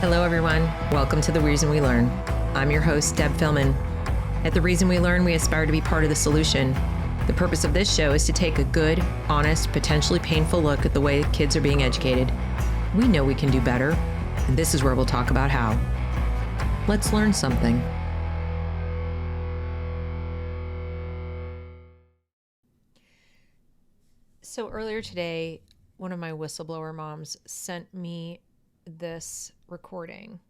Hello, everyone. Welcome to The Reason We Learn. I'm your host, Deb Philman. At The Reason We Learn, we aspire to be part of the solution. The purpose of this show is to take a good, honest, potentially painful look at the way kids are being educated. We know we can do better, and this is where we'll talk about how. Let's learn something. So earlier today, one of my whistleblower moms sent me this recording.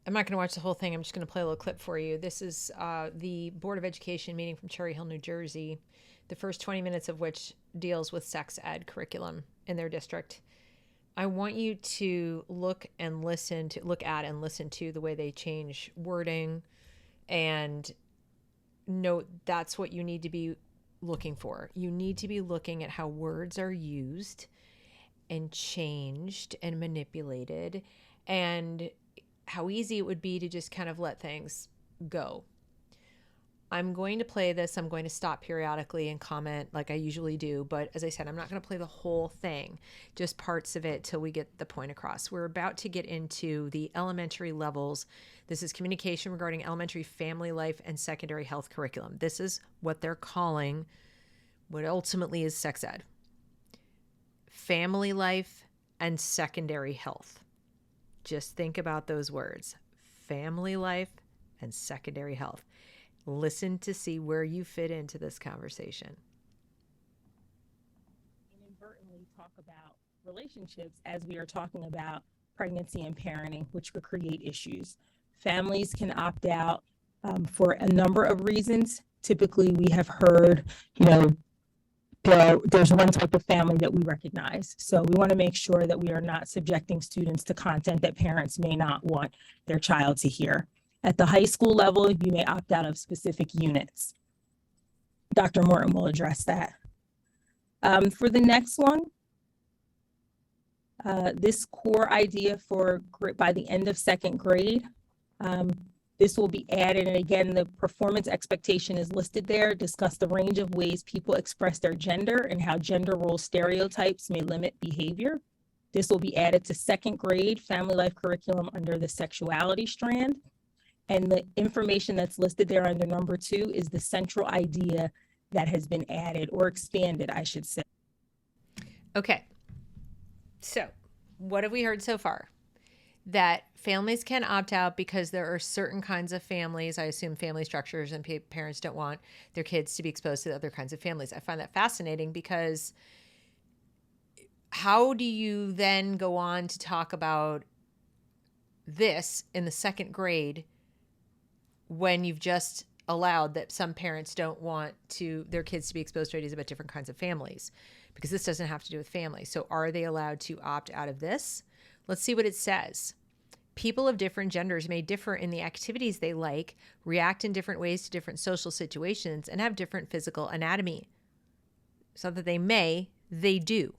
I'm not going to watch the whole thing. I'm just going to play a little clip for you. This is the Board of Education meeting from Cherry Hill, New Jersey, the first 20 minutes of which deals with sex ed curriculum in their district. I want you to look at and listen to the way they change wording, and note that's what you need to be looking for. You need to be looking at how words are used and changed and manipulated, and how easy it would be to just kind of let things go. I'm going to play this. I'm going to stop periodically and comment like I usually do. But as I said, I'm not going to play the whole thing, just parts of it till we get the point across. We're about to get into the elementary levels. This is communication regarding elementary family life and secondary health curriculum. This is what they're calling what ultimately is sex ed. Family life and secondary health. Just think about those words. Family life and secondary health. Listen to see where you fit into this conversation. Inadvertently talk about relationships as we are talking about pregnancy and parenting, which could create issues. Families can opt out for a number of reasons. Typically, we have heard, there's one type of family that we recognize. So we want to make sure that we are not subjecting students to content that parents may not want their child to hear. At the high school level, you may opt out of specific units. Dr. Morton will address that. For the next one, this core idea for by the end of second grade, this will be added. And again, the performance expectation is listed there. Discuss the range of ways people express their gender and how gender role stereotypes may limit behavior. This will be added to second grade family life curriculum under the sexuality strand. And the information that's listed there under number 2 is the central idea that has been added or expanded, I should say. Okay. So what have we heard so far? That families can opt out because there are certain kinds of families, I assume family structures, and parents don't want their kids to be exposed to other kinds of families. I find that fascinating because how do you then go on to talk about this in the second grade when you've just allowed that some parents don't want their kids to be exposed to ideas about different kinds of families? Because this doesn't have to do with family. So are they allowed to opt out of this? Let's see what it says. People of different genders may differ in the activities they like, react in different ways to different social situations, and have different physical anatomy. So that they do.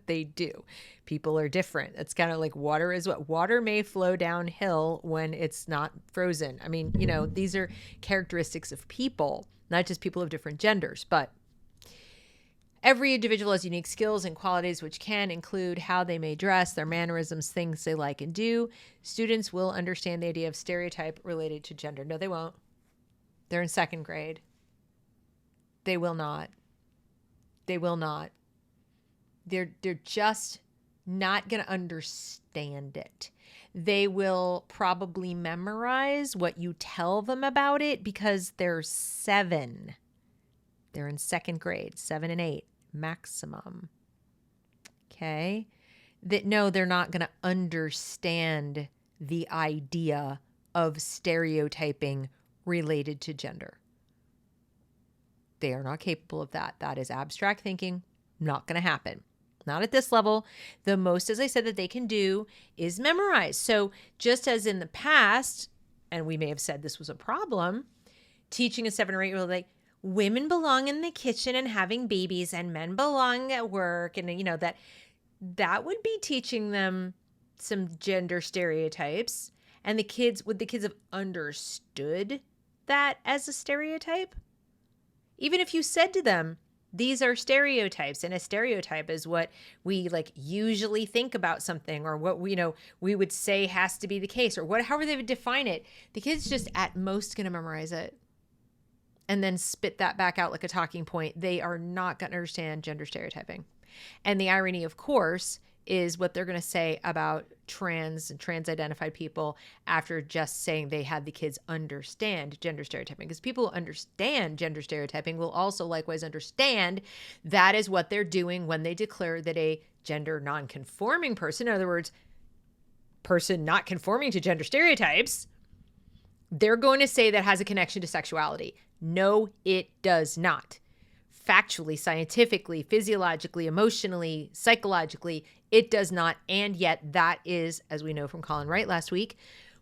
They do. People are different. It's kind of like water is what water may flow downhill when it's not frozen. I mean, these are characteristics of people, not just people of different genders, but every individual has unique skills and qualities which can include how they may dress, their mannerisms, things they like and do. Students will understand the idea of stereotype related to gender. No, they won't. They're in second grade. They will not. They will not. They're just not going to understand it. They will probably memorize what you tell them about it because they're 7. They're in second grade, 7 and 8 maximum. Okay. They're not going to understand the idea of stereotyping related to gender. They are not capable of that. That is abstract thinking. Not going to happen. Not at this level. The most, as I said, that they can do is memorize. So just as in the past, and we may have said this was a problem, teaching a 7 or 8-year-old, like, women belong in the kitchen and having babies and men belong at work. And, that would be teaching them some gender stereotypes. And would the kids have understood that as a stereotype? Even if you said to them, These are stereotypes, and a stereotype is what we like usually think about something, or what we would say has to be the case, or however they would define it. The kid's just at most going to memorize it and then spit that back out like a talking point. They are not going to understand gender stereotyping. And the irony, of course, is what they're going to say about trans and trans-identified people after just saying they had the kids understand gender stereotyping. Because people who understand gender stereotyping will also likewise understand that is what they're doing when they declare that a gender non-conforming person, in other words, person not conforming to gender stereotypes, they're going to say that has a connection to sexuality. No, it does not. Factually, scientifically, physiologically, emotionally, psychologically, it does not. And yet that is, as we know from Colin Wright last week,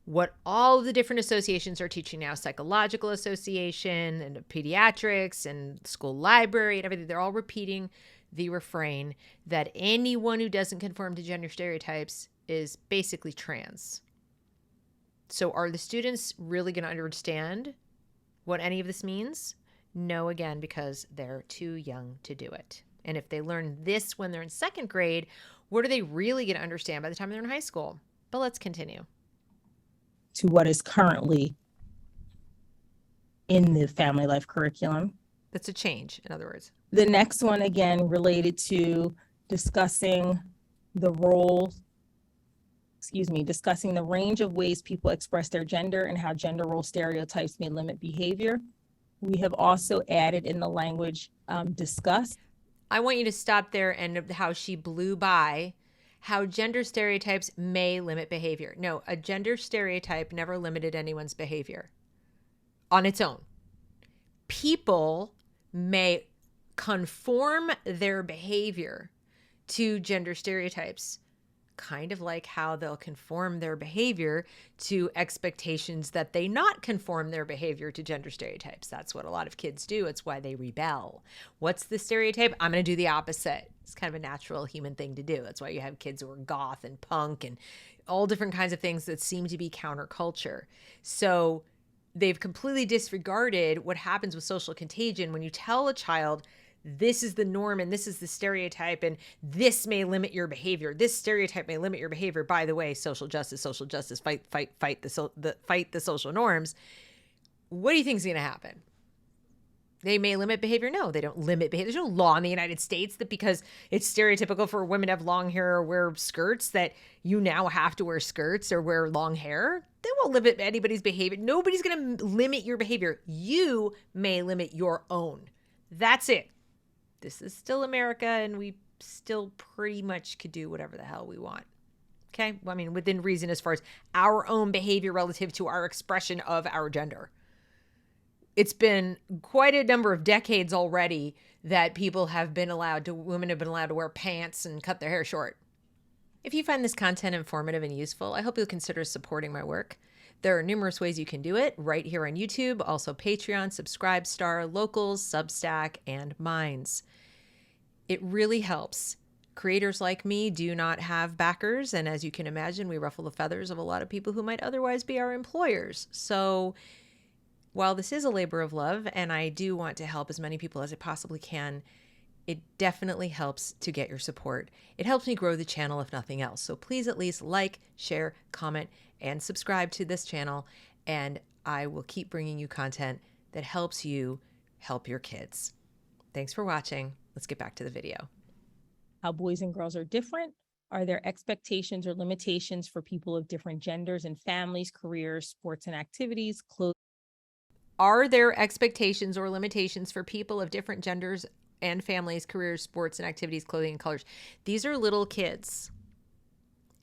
what all of the different associations are teaching now. Psychological Association and pediatrics and school library and everything. They're all repeating the refrain that anyone who doesn't conform to gender stereotypes is basically trans. So are the students really going to understand what any of this means? No, again, because they're too young to do it. And if they learn this when they're in second grade, what are they really going to understand by the time they're in high school? But let's continue. To what is currently in the family life curriculum. That's a change, in other words. The next one, again, related to discussing the range of ways people express their gender and how gender role stereotypes may limit behavior. We have also added in the language discuss. I want you to stop there and how she blew by how gender stereotypes may limit behavior. No, a gender stereotype never limited anyone's behavior on its own. People may conform their behavior to gender stereotypes, kind of like how they'll conform their behavior to expectations that they not conform their behavior to gender stereotypes. That's what a lot of kids do. It's why they rebel. What's the stereotype? I'm going to do the opposite. It's kind of a natural human thing to do. That's why you have kids who are goth and punk and all different kinds of things that seem to be counterculture. So they've completely disregarded what happens with social contagion when you tell a child, this is the norm and this is the stereotype and this may limit your behavior. This stereotype may limit your behavior. By the way, social justice, fight the social norms. What do you think is going to happen? They may limit behavior. No, they don't limit behavior. There's no law in the United States that because it's stereotypical for women to have long hair or wear skirts that you now have to wear skirts or wear long hair. They won't limit anybody's behavior. Nobody's going to limit your behavior. You may limit your own. That's it. This is still America, and we still pretty much could do whatever the hell we want. Okay? I mean, within reason as far as our own behavior relative to our expression of our gender. It's been quite a number of decades already that women have been allowed to wear pants and cut their hair short. If you find this content informative and useful, I hope you'll consider supporting my work. There are numerous ways you can do it right here on YouTube, also Patreon, Subscribestar, Locals, Substack, and Minds. It really helps. Creators like me do not have backers, and as you can imagine, we ruffle the feathers of a lot of people who might otherwise be our employers. So while this is a labor of love, and I do want to help as many people as I possibly can, it definitely helps to get your support. It helps me grow the channel if nothing else. So please at least like, share, comment, and subscribe to this channel, and I will keep bringing you content that helps you help your kids. Thanks for watching. Let's get back to the video. How boys and girls are different. Are there expectations or limitations for people of different genders and families, careers, sports and activities, clothes? Are there expectations or limitations for people of different genders and families, careers, sports and activities, clothing and colors? These are little kids.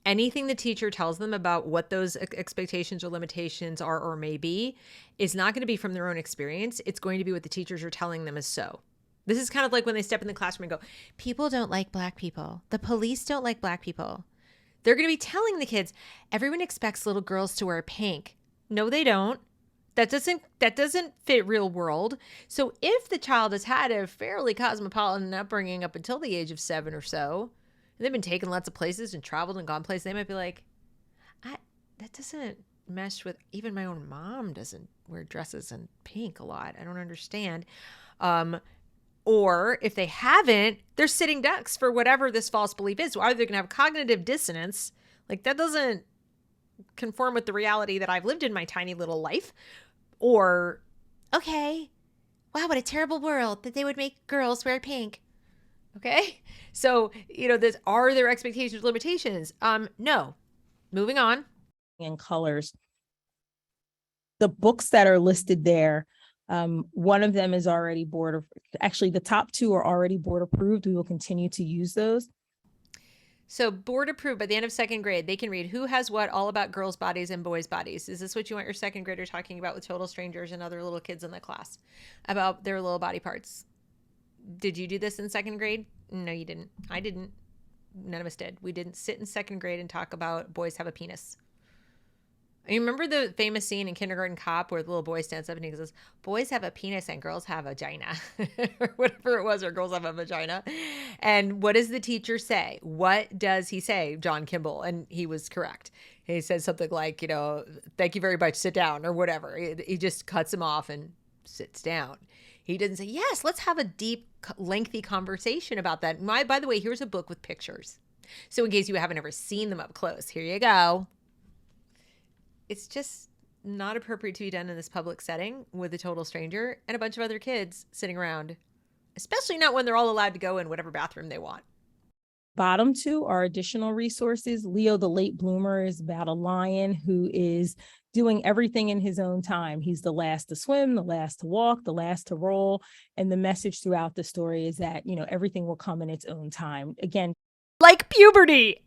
Anything the teacher tells them about what those expectations or limitations are or may be is not going to be from their own experience. It's going to be what the teachers are telling them is so. This is kind of like when they step in the classroom and go, people don't like black people. The police don't like black people. They're going to be telling the kids, everyone expects little girls to wear pink. No, they don't. That doesn't fit real world. So if the child has had a fairly cosmopolitan upbringing up until the age of 7 or so, and they've been taken lots of places and traveled and gone places, they might be like, that doesn't mesh with, even my own mom doesn't wear dresses in pink a lot. I don't understand. Or if they haven't, they're sitting ducks for whatever this false belief is. Either they're going to have cognitive dissonance, like that doesn't conform with the reality that I've lived in my tiny little life, or, okay, wow, what a terrible world that they would make girls wear pink. Okay. So, this, are there expectations, limitations? No. Moving on. And colors. The books that are listed there, one of them is already actually the top two are already board approved. We will continue to use those. So board approved by the end of second grade, they can read Who Has What, all about girls' bodies and boys' bodies. Is this what you want your second grader talking about with total strangers and other little kids in the class about their little body parts? Did you do this in second grade? No, you didn't. I didn't. None of us did. We didn't sit in second grade and talk about boys have a penis. You remember the famous scene in Kindergarten Cop where the little boy stands up and he goes, boys have a penis and girls have a vagina, or whatever it was, or girls have a vagina. And what does the teacher say? What does he say, John Kimball? And he was correct. He said something like, thank you very much, sit down, or whatever. He just cuts him off and sits down. He didn't say, yes, let's have a deep, lengthy conversation about that. By the way, here's a book with pictures. So in case you haven't ever seen them up close, here you go. It's just not appropriate to be done in this public setting with a total stranger and a bunch of other kids sitting around, especially not when they're all allowed to go in whatever bathroom they want. Bottom two are additional resources. Leo, the late bloomer, is about a lion who is doing everything in his own time. He's the last to swim, the last to walk, the last to roll. And the message throughout the story is that, everything will come in its own time. Again, like puberty,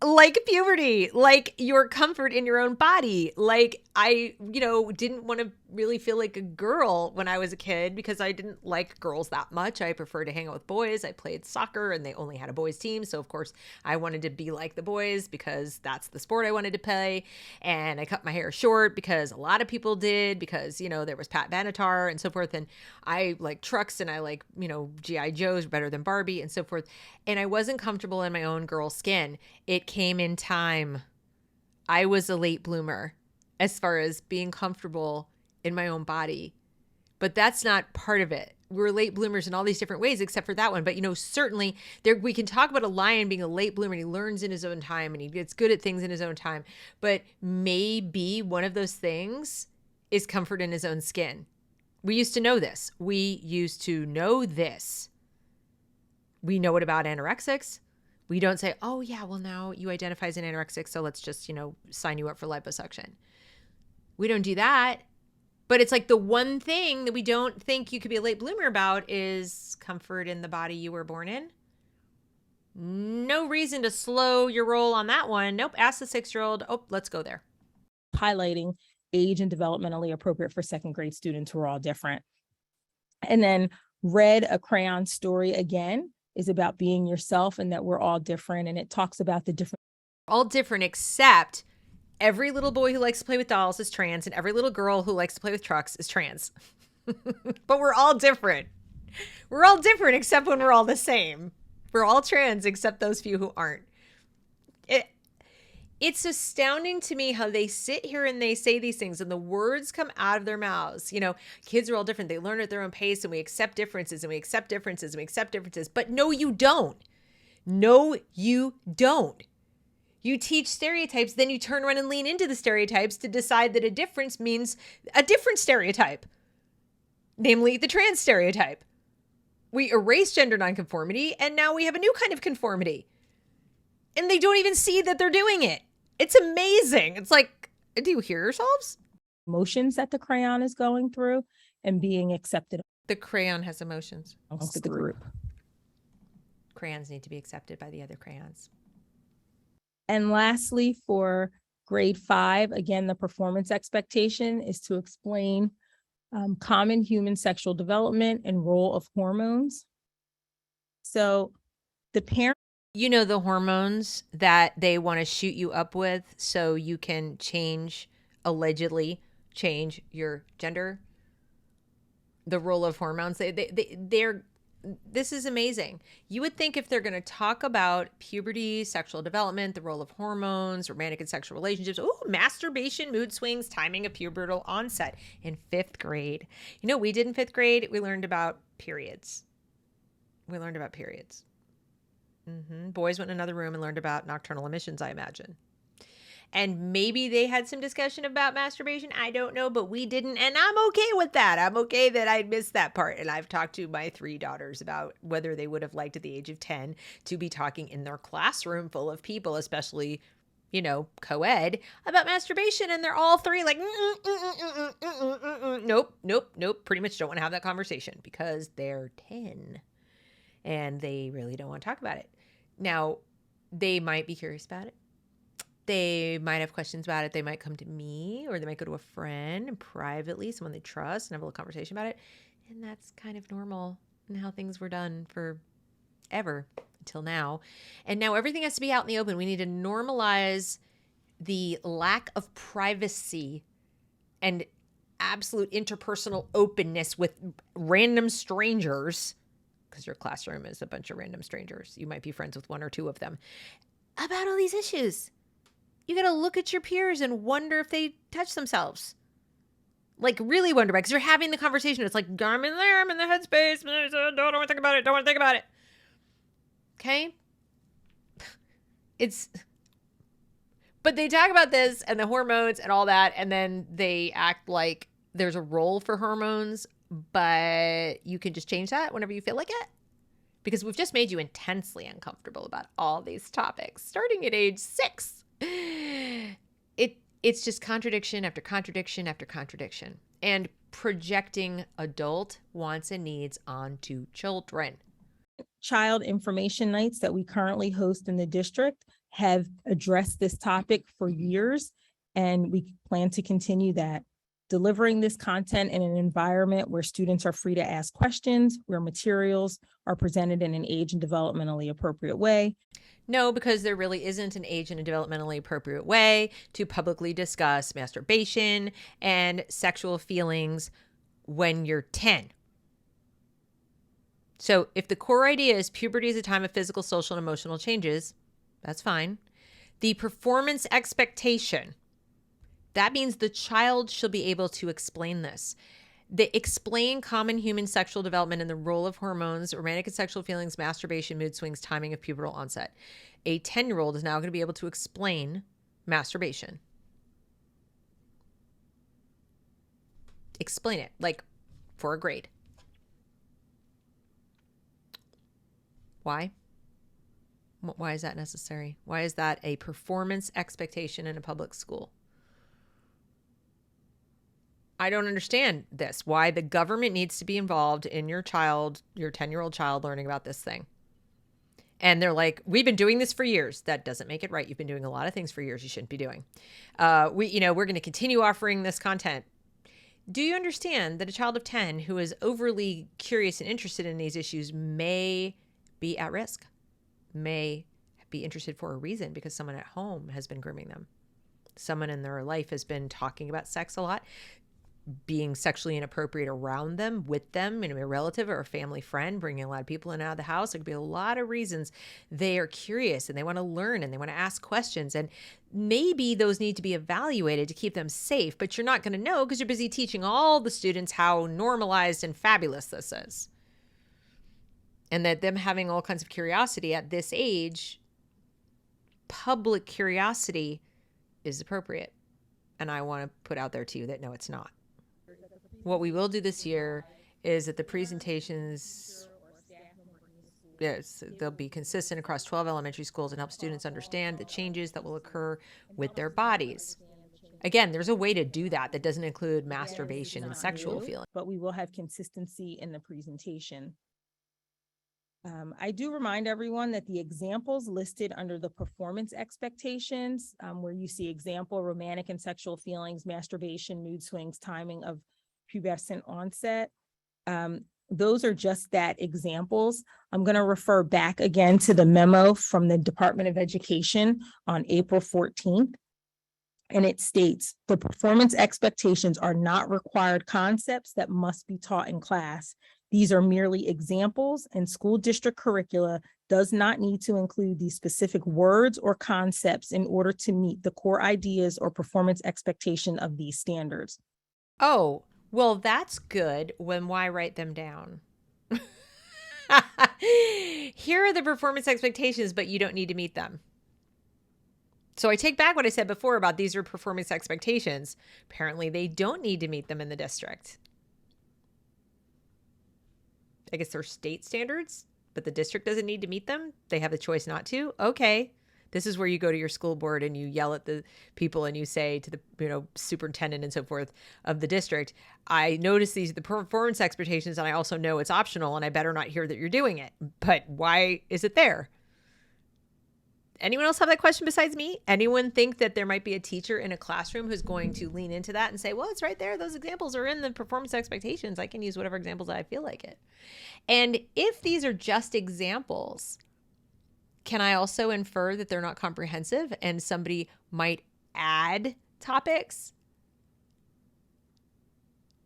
like your comfort in your own body. Like I, didn't want to really feel like a girl when I was a kid because I didn't like girls that much. I preferred to hang out with boys. I played soccer and they only had a boys team. So of course I wanted to be like the boys because that's the sport I wanted to play. And I cut my hair short because a lot of people did, because, there was Pat Benatar and so forth. And I like trucks and I like, G.I. Joes better than Barbie and so forth. And I wasn't comfortable in my own girl skin. It came in time. I was a late bloomer as far as being comfortable in my own body, but that's not part of it. We're late bloomers in all these different ways, except for that one. But, certainly there, we can talk about a lion being a late bloomer and he learns in his own time and he gets good at things in his own time. But maybe one of those things is comfort in his own skin. We used to know this. We know it about anorexics. We don't say, oh yeah, well now you identify as an anorexic, so let's just, sign you up for liposuction. We don't do that. But it's like the one thing that we don't think you could be a late bloomer about is comfort in the body you were born in. No reason to slow your roll on that one. Nope. Ask the 6-year-old. Oh, let's go there. Highlighting age and developmentally appropriate for second grade students who are all different. And then Red, a Crayon Story, again, is about being yourself and that we're all different. And it talks about the different. All different, except every little boy who likes to play with dolls is trans and every little girl who likes to play with trucks is trans. But we're all different. We're all different except when we're all the same. We're all trans except those few who aren't. It's astounding to me how they sit here and they say these things and the words come out of their mouths. Kids are all different. They learn at their own pace and we accept differences and we accept differences and we accept differences. But no, you don't. No, you don't. You teach stereotypes, then you turn around and lean into the stereotypes to decide that a difference means a different stereotype, namely the trans stereotype. We erase gender nonconformity and now we have a new kind of conformity. And they don't even see that they're doing it. It's amazing. It's like, do you hear yourselves? Emotions that the crayon is going through and being accepted. The crayon has emotions. Amongst the group. Crayons need to be accepted by the other crayons. And lastly, for grade 5, again, the performance expectation is to explain common human sexual development and role of hormones. So the parent. The hormones that they want to shoot you up with so you can allegedly change your gender. The role of hormones. This is amazing. You would think if they're going to talk about puberty, sexual development, the role of hormones, romantic and sexual relationships, masturbation, mood swings, timing of pubertal onset in 5th grade. We did in 5th grade? We learned about periods. We learned about periods. Boys went in another room and learned about nocturnal emissions, I imagine. And maybe they had some discussion about masturbation. I don't know, but we didn't. And I'm okay with that. I'm okay that I missed that part. And I've talked to my 3 daughters about whether they would have liked at the age of 10 to be talking in their classroom full of people, especially, co-ed, about masturbation. And they're all 3 like, nope, nope, nope. Pretty much don't want to have that conversation because they're 10 and they really don't want to talk about it. Now, they might be curious about it. They might have questions about it. They might come to me, or they might go to a friend and privately, someone they trust, and have a little conversation about it. And that's kind of normal and how things were done forever until now. And now everything has to be out in the open. We need to normalize the lack of privacy and absolute interpersonal openness with random strangers, because your classroom is a bunch of random strangers. You might be friends with 1 or 2 of them, about all these issues. You got to look at your peers and wonder if they touch themselves. Like, really wonder about it, because you're having the conversation. It's like, I'm in there, I'm in the headspace. Don't want to think about it. Don't want to think about it. Okay? But they talk about this and the hormones and all that, and then they act like there's a role for hormones, but you can just change that whenever you feel like it. Because we've just made you intensely uncomfortable about all these topics, starting at age 6. It's just contradiction after contradiction after contradiction, and projecting adult wants and needs onto children. Child information nights that we currently host in the district have addressed this topic for years, and we plan to continue that. Delivering this content in an environment where students are free to ask questions, where materials are presented in an age and developmentally appropriate way. No, because there really isn't an age and a developmentally appropriate way to publicly discuss masturbation and sexual feelings when you're 10. So if the core idea is puberty is a time of physical, social, and emotional changes, that's fine. The performance expectation, that means the child shall be able to explain this. They explain common human sexual development and the role of hormones, romantic and sexual feelings, masturbation, mood swings, timing of pubertal onset. A 10-year-old is now going to be able to explain masturbation. Explain it, like for a grade. Why? Why is that necessary? Why is that a performance expectation in a public school? I don't understand this. Why the government needs to be involved in your 10-year-old child learning about this thing. And they're like, we've been doing this for years. That doesn't make it right. You've been doing a lot of things for years you shouldn't be doing. We're going to continue offering this content. Do you understand that a child of 10 who is overly curious and interested in these issues may be at risk, may be interested for a reason because someone at home has been grooming them. Someone in their life has been talking about sex a lot, being sexually inappropriate around them, with them, a relative or a family friend, bringing a lot of people in and out of the house. There could be a lot of reasons they are curious and they want to learn and they want to ask questions. And maybe those need to be evaluated to keep them safe, but you're not going to know because you're busy teaching all the students how normalized and fabulous this is. And that them having all kinds of curiosity at this age, public curiosity is appropriate. And I want to put out there to you that no, it's not. What we will do this year is that the presentations, yes, they'll be consistent across 12 elementary schools and help students understand the changes that will occur with their bodies. Again, there's a way to do that doesn't include masturbation and sexual feelings. But we will have consistency in the presentation. I do remind everyone that the examples listed under the performance expectations, where you see example, romantic and sexual feelings, masturbation, mood swings, timing of pubescent onset, those are just that, examples. I'm going to refer back again to the memo from the Department of Education on April 14th. And it states, the performance expectations are not required concepts that must be taught in class. These are merely examples, and school district curricula does not need to include these specific words or concepts in order to meet the core ideas or performance expectation of these standards. Oh, well, that's good. Why write them down? Here are the performance expectations, but you don't need to meet them. So I take back what I said before about these are performance expectations. Apparently, they don't need to meet them in the district. I guess they're state standards, but the district doesn't need to meet them. They have the choice not to. Okay. This is where you go to your school board and you yell at the people and you say to the superintendent and so forth of the district, I notice these are the performance expectations and I also know it's optional and I better not hear that you're doing it. But why is it there? Anyone else have that question besides me? Anyone think that there might be a teacher in a classroom who's going to lean into that and say, well, it's right there. Those examples are in the performance expectations. I can use whatever examples I feel like it. And if these are just examples, can I also infer that they're not comprehensive and somebody might add topics?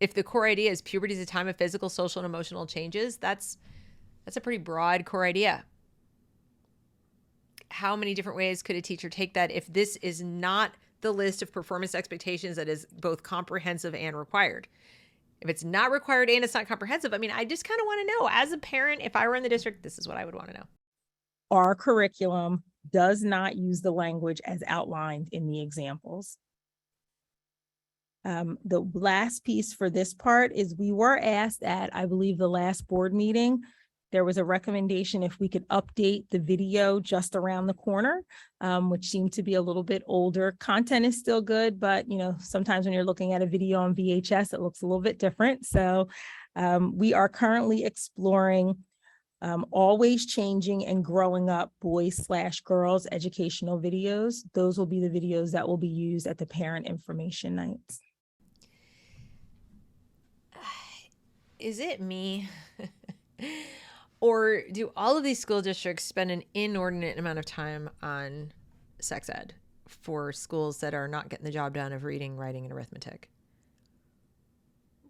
If the core idea is puberty is a time of physical, social, and emotional changes, that's a pretty broad core idea. How many different ways could a teacher take that if this is not the list of performance expectations that is both comprehensive and required? If it's not required and it's not comprehensive, I mean, I just kind of want to know as a parent, if I were in the district, this is what I would want to know. Our curriculum does not use the language as outlined in the examples. The last piece for this part is we were asked at, I believe, the last board meeting, there was a recommendation if we could update the video just around the corner, which seemed to be a little bit older. Content is still good, but sometimes when you're looking at a video on VHS, it looks a little bit different. So we are currently exploring always changing and growing up boys/girls educational videos. Those will be the videos that will be used at the parent information nights. Is it me? Or do all of these school districts spend an inordinate amount of time on sex ed for schools that are not getting the job done of reading, writing, and arithmetic?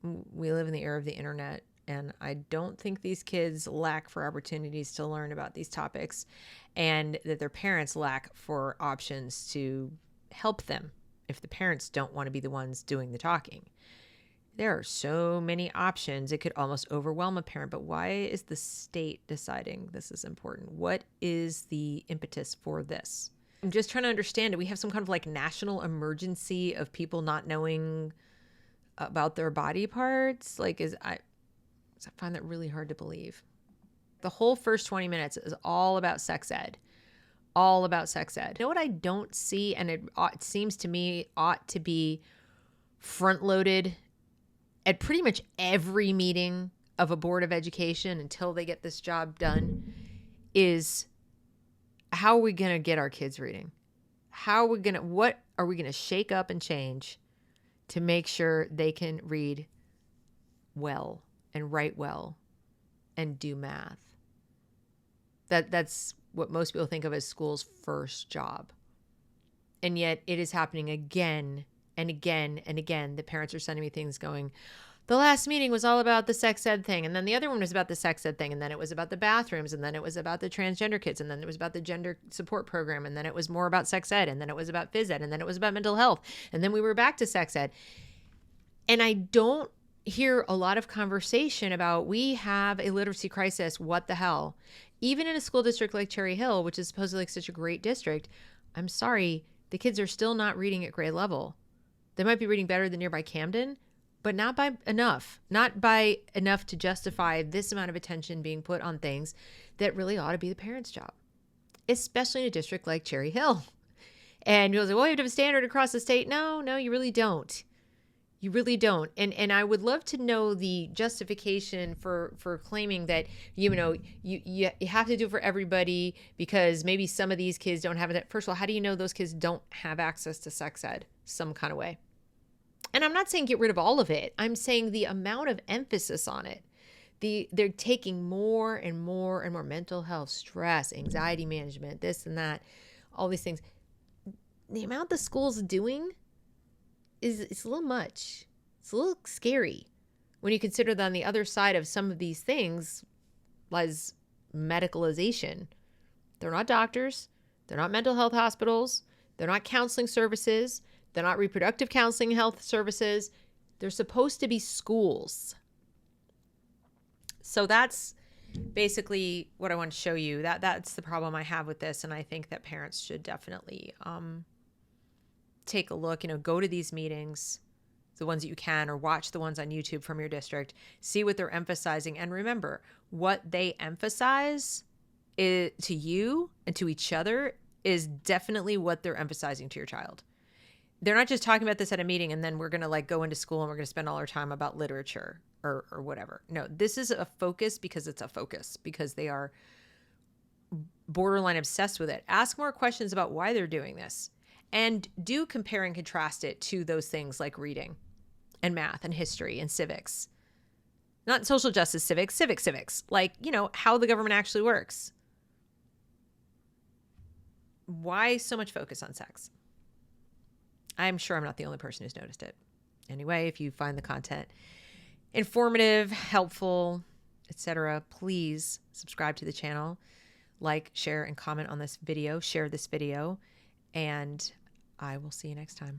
We live in the era of the internet, and I don't think these kids lack for opportunities to learn about these topics, and that their parents lack for options to help them if the parents don't want to be the ones doing the talking. There are so many options. It could almost overwhelm a parent, but why is the state deciding this is important? What is the impetus for this? I'm just trying to understand. Do we have some kind of like national emergency of people not knowing about their body parts? I find that really hard to believe. The whole first 20 minutes is all about sex ed. All about sex ed. You know what I don't see, and it seems to me ought to be front-loaded at pretty much every meeting of a board of education until they get this job done, is how are we going to get our kids reading? What are we going to shake up and change to make sure they can read well and write well and do math? That's what most people think of as school's first job. And yet it is happening again and again and again. The parents are sending me things going, the last meeting was all about the sex ed thing. And then the other one was about the sex ed thing. And then it was about the bathrooms. And then it was about the transgender kids. And then it was about the gender support program. And then it was more about sex ed. And then it was about phys ed. And then it was about mental health. And then we were back to sex ed. And I don't hear a lot of conversation about, we have a literacy crisis. What the hell? Even in a school district like Cherry Hill, which is supposedly like such a great district, I'm sorry, the kids are still not reading at grade level. They might be reading better than nearby Camden, but not by enough. Not by enough to justify this amount of attention being put on things that really ought to be the parents' job, especially in a district like Cherry Hill. And you'll say, well, you have to have a standard across the state. No, you really don't. You really don't. And I would love to know the justification for claiming that, you have to do it for everybody because maybe some of these kids don't have it. First of all, how do you know those kids don't have access to sex ed some kind of way? And I'm not saying get rid of all of it. I'm saying the amount of emphasis on it. They're taking more and more and more mental health, stress, anxiety management, this and that, all these things. The amount the school's doing it's a little much. It's a little scary when you consider that on the other side of some of these things lies medicalization. They're not doctors. They're not mental health hospitals. They're not counseling services. They're not reproductive counseling health services. They're supposed to be schools. So that's basically what I want to show you, that's the problem I have with this. And I think that parents should definitely take a look, go to these meetings, the ones that you can, or watch the ones on YouTube from your district, see what they're emphasizing. And remember, what they emphasize to you and to each other is definitely what they're emphasizing to your child. They're not just talking about this at a meeting and then we're going to like go into school and we're going to spend all our time about literature or whatever. No, this is a focus because it's a focus, because they are borderline obsessed with it. Ask more questions about why they're doing this, and do compare and contrast it to those things like reading and math and history and civics. Not social justice civics, civics, like, how the government actually works. Why so much focus on sex? I'm sure I'm not the only person who's noticed it. Anyway, if you find the content informative, helpful, etc., please subscribe to the channel, like, share, and comment on this video. Share this video, and I will see you next time.